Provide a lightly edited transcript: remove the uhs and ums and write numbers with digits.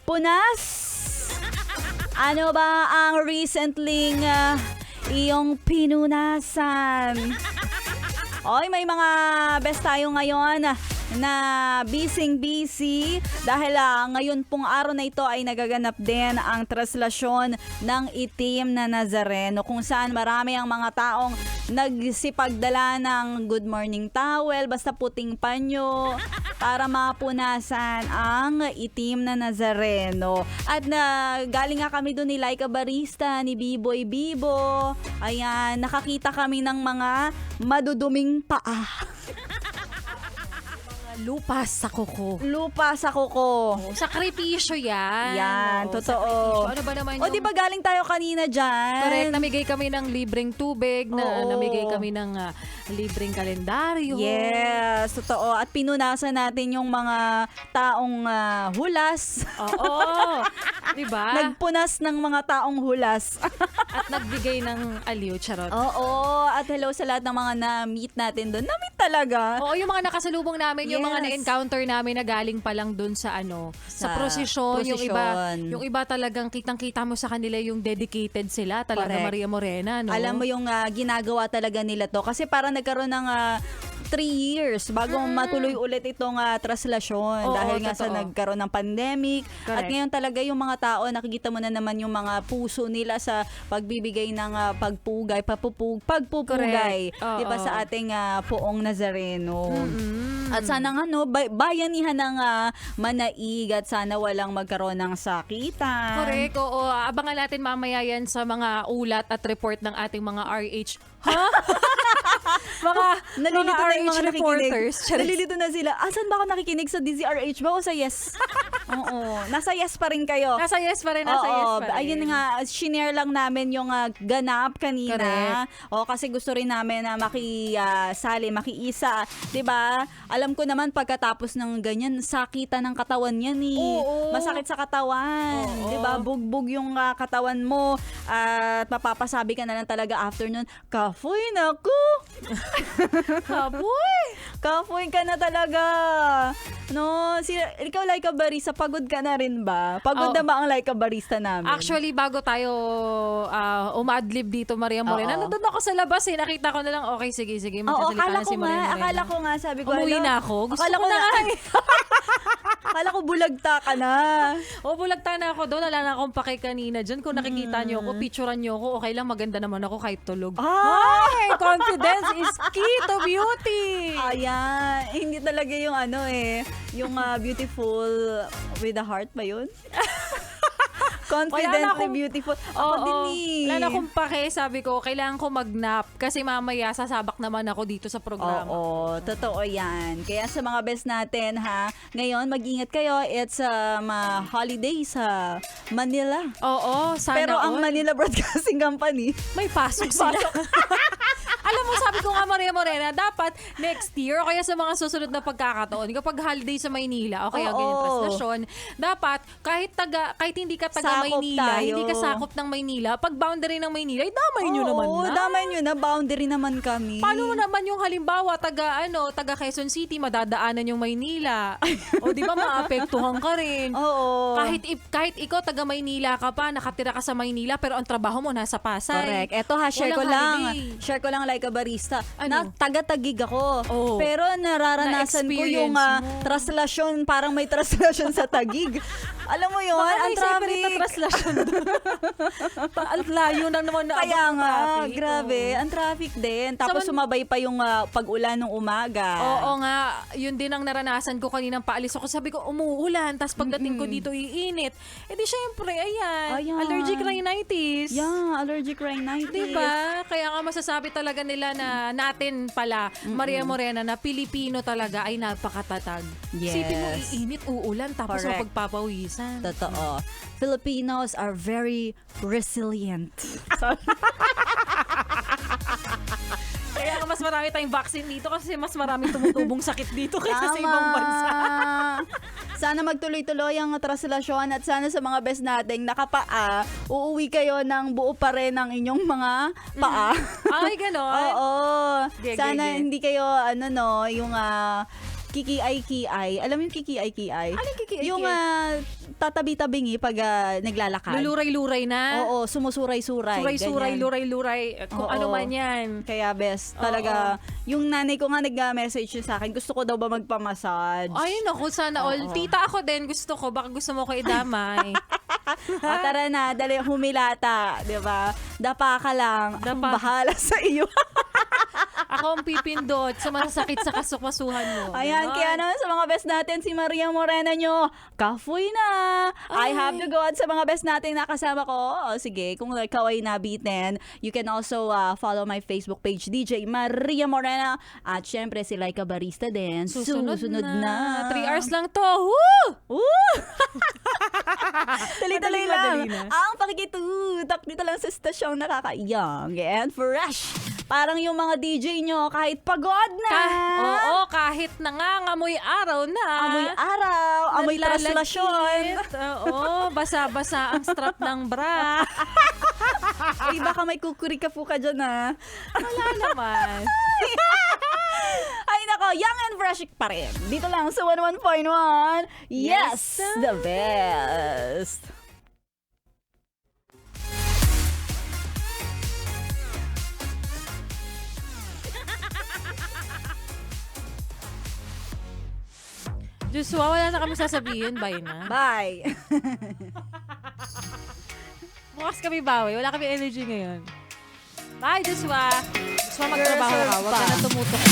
Punas! Ano ba ang recently iyong pinunasan? Oy, may mga best tayo ngayon na busy dahil ngayon pong araw na ito ay nagaganap din ang traslasyon ng itim na Nazareno kung saan marami ang mga taong nagsipagdala ng good morning towel, basta puting panyo para mapunasan ang itim na Nazareno. At galing nga kami doon ni Laika Barista, ni Biboy Bibo. Ayan, nakakita kami ng mga maduduming paa. Lupa sa kuko. Lupa sa kuko. Sakripisyo yan. Yan, Oo, totoo. sakripisyo. Ano ba naman O di ba galing tayo kanina dyan? Correct, namigay kami ng libreng tubig, Oo. namigay kami ng libreng kalendaryo. Yes, totoo. At pinunasan natin yung mga taong hulas. Oo. Diba? Nagpunas ng mga taong hulas. At nagbigay ng aliw, charot. Oo. At hello sa lahat ng mga na-meet natin doon. Na-meet talaga. Oo, yung mga nakasalubong namin, yung mga Yes. na-encounter namin na galing pa lang dun sa sa prosesyon. Yung iba talagang kitang-kita mo sa kanila yung dedicated sila. Talaga Correct. Maria Morena, no? Alam mo yung ginagawa talaga nila to. Kasi parang nagkaroon ng 3 years bago matuloy ulit itong traslasyon. Oo, Dahil nga sa totoo. nagkaroon ng pandemic. At Correct. ngayon talaga yung mga tao, nakikita mo na naman yung mga puso nila sa pagbibigay ng pagpugay, pagpupugay. Correct. Oo. Diba sa ating poong Nazareno. Mm. At sana nga bayanihan ng manaig at sana walang magkaroon ng sakitan. Correct, oo. Abangan natin mamaya yan sa mga ulat at report ng ating mga RH. Ha? Nalilito mga na yung RH mga reporters. nakikinig. Nalilito na sila. Asan ba ako nakikinig? Sa DZRH ba o sa Yes? Oo. Nasa Yes pa rin kayo. Nasa yes pa rin, Oo, ayun nga, shinare lang namin yung ganap kanina. Correct. O kasi gusto rin namin na makisali, makiisa. 'Di ba? Alam ko naman pagkatapos ng ganyan, sakitan ng katawan yan eh. Oo. Masakit sa katawan. Oo. 'Di ba? Bugbog yung katawan mo at mapapasabi ka na lang talaga after nun, kafoy naku. Kaboy! Kafoy ka na talaga. No, ikaw Laika Barista, pagod ka na rin ba? Pagod Oo. na ba ang Laika Barista namin? Actually, bago tayo umadlib dito, Maria Morena, Oo. nandun ako sa labas eh. Nakita ko na lang, okay, sige, Oo, magsasalita akala na ko si Maria nga, Morena. akala ko nga, sabi ko, Umuwi hala, na ako. Gusto akala ko na nga eh. akala ko bulagta ka na. O, bulagta na ako doon. Wala na akong pake kanina dyan. Kung nakikita nyo ako, picturean nyo ako, okay lang, maganda naman ako kahit tulog. Ay! Confidence is key to beauty! Ayan, hindi talaga yung yung beautiful with a heart ba yun? Confidently akong- beautiful. Ako din eh. Wala na akong pake. Sabi ko, kailangan ko mag-nap kasi mamaya sasabak naman ako dito sa programa. Oo, totoo yan. Kaya sa mga best natin ngayon mag-ingat kayo. It's holiday sa Manila. Oo, sana Pero ang all. Manila Broadcasting Company, May pasok sila. Alam mo, sabi ko nga, Maria Morena, dapat next year o kaya sa mga susunod na pagkakataon, kapag holiday sa Maynila o kaya Oo. ganyan traslasyon, dapat kahit hindi ka taga Sakop Maynila, tayo. hindi ka sakop ng Maynila, pag boundary ng Maynila, damay nyo naman Oo, na. damay nyo na. Boundary naman kami. Paano mo naman yung halimbawa, taga Quezon City, madadaanan yung Maynila. O di ba maapektuhan ka rin? Oo. Kahit ikaw taga Maynila ka pa, nakatira ka sa Maynila, pero ang trabaho mo nasa Pasay. Correct. Eto share ko Walang lang. holiday. Share ko lang Laika Barista. Ano? Na taga-Tagig ako. Oo. Pero nararanasan ko yung Na-experience mo. traslasyon, parang may traslasyon sa Tagig. Alam mo yun, Baka ang may separate na traffic. traslasyon doon. Ang layo na naman na Kaya abot ng nga, traffic. grabe. Ang traffic din. Tapos sumabay pa yung pag-ulan ng umaga. Oo nga, yun din ang naranasan ko kaninang paalis ako. Sabi ko, umuulan, tapos pagdating ko dito, iinit. E di syempre, ayan, Ayan. allergic rhinitis. Yeah, allergic rhinitis. Diba? Kaya nga masasabi talaga nila na natin pala, Maria Morena, na Pilipino talaga ay napakatatag. Yes. Isipin mo, iinit, uulan, tapos Correct. mapagpapawisan. Totoo. Filipinos are very resilient. Kaya nga mas marami tayong vaccine dito kasi mas maraming tumutubong sakit dito kaysa sa ibang bansa. Sana magtuloy-tuloy ang traslasyon at sana sa mga best nating nakapaa, uuwi kayo ng buo pa rin ang inyong mga paa. Ay, ganon. Oo. Ge, Sana ge, ge. hindi kayo, yung kikiay-kiay. Alam mo yung kikiay-kiay? Ano yung kikiay-kiay? Yung tatabi-tabingi pag naglalakad. Luluray-luray na. Oo, sumusuray-suray. Suray-suray, ganyan. luray-luray. Kung Oo. ano man yan. Kaya best, talaga, yung nanay ko nga nag-message siya sa akin, gusto ko daw ba magpamassage? Ay, naku, sana all. Oo. Tita, ako din gusto ko. Baka gusto mo ko idamay. Tara na, dali humilata, di ba? Dapa ka lang, akong Dapa. bahala sa iyo. Ako ang pipindot sa masasakit sa kasukasuhan mo. Ayan, Ganon. kaya naman sa mga best natin, si Maria Morena nyo, kafoy na. I have to go at sa mga best natin na kasama ko. O, sige, kung ikaw ay nabitin, you can also follow my Facebook page, DJ Maria Morena. At syempre, si Laika Barista din. Susunod na. 3 hours lang to. Woo! Woo! Tuloy-tuloy lang. Madali na. Ang pakikitutak dito lang sa stasyong nakaka-young and fresh. Parang yung mga DJ nyo, kahit pagod na. Oo, kahit nangangamoy araw na. Amoy araw, amoy nalalagkit. translasyon. Oo, basa-basa ang strap ng bra. Ay, baka may kukuri ka po ka dyan, ha? Wala naman. Ay, nako, young and fresh pa rin. Dito lang sa 101.1. Yes, Yes, the best. Joshua, wala na kami sasabihin. Bye na. Bye. Bukas kami bawi. Wala kami energy ngayon. Bye, Joshua. Joshua, magtrabaho ka. Huwag ka na tumutok.